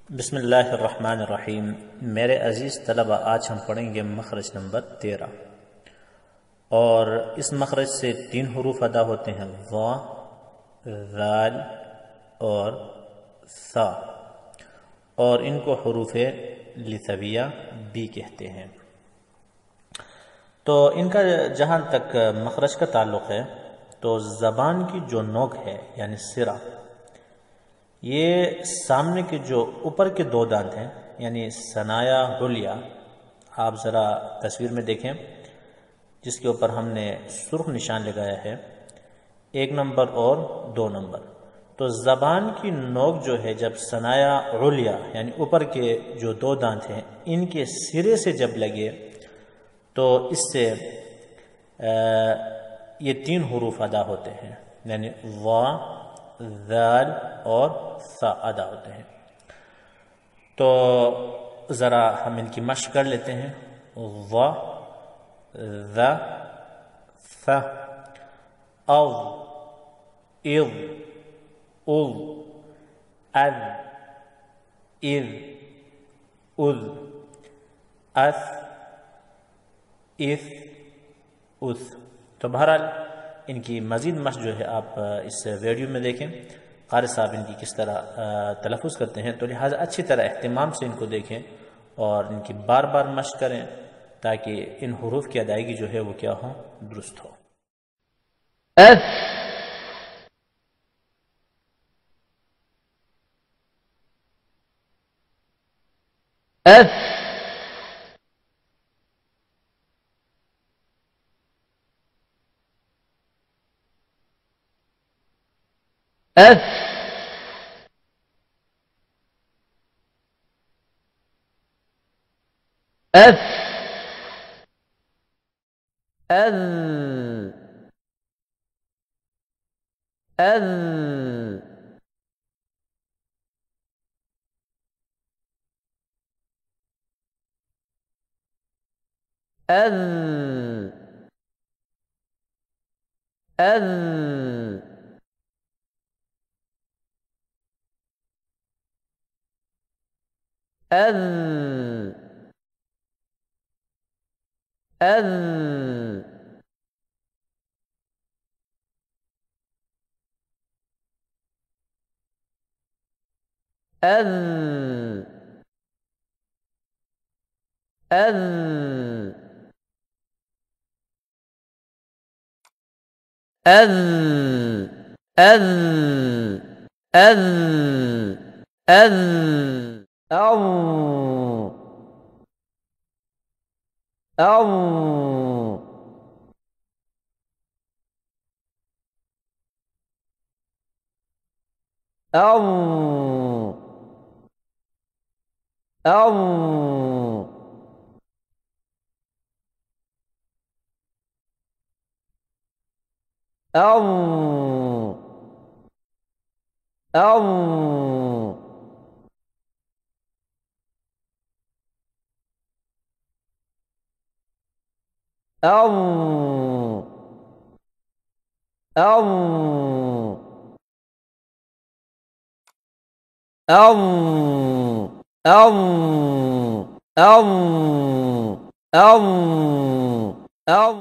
بسم اللہ الرحمن الرحیم۔ میرے عزیز طلبہ، آج ہم پڑھیں گے مخرج نمبر 13، اور اس مخرج سے 3 حروف ادا ہوتے ہیں، وا، ذال اور ثا، اور ان کو حروف لثویہ بھی کہتے ہیں۔ تو ان کا جہاں تک مخرج کا تعلق ہے تو زبان کی جو نوک ہے یعنی سرہ، یہ سامنے کے جو اوپر کے 2 دانت ہیں یعنی ثنایا علیا، آپ ذرا تصویر میں دیکھیں جس کے اوپر ہم نے سرخ نشان لگایا ہے، 1 نمبر اور 2 نمبر۔ تو زبان کی نوک جو ہے جب ثنایا علیا یعنی اوپر کے جو 2 دانت ہیں ان کے سرے سے جب لگے تو اس سے یہ 3 حروف ادا ہوتے ہیں، یعنی وا، ذال اور ثا ادا ہوتے ہیں۔ تو ذرا ہم ان کی مشق کر لیتے ہیں۔ وا، ذا، ثا، اض، اض، اض، اذ، اذ، اذ، اث، اث، اث۔ تو بہرحال ان کی مزید مشق جو ہے آپ اس ویڈیو میں دیکھیں، قاری صاحب ان کی کس طرح تلفظ کرتے ہیں، تو لہٰذا اچھی طرح اہتمام سے ان کو دیکھیں اور ان کی بار بار مشق کریں تاکہ ان حروف کی ادائیگی جو ہے وہ کیا ہو، درست ہو۔ اف، اف، اف، اف، اذ، اذ، اذ، اذ، اذ، اذ، اذ، اذ، اذ، اذ، اذ، اذ، او، او، او، او، او، او، او، او، او، او، او، او، او، او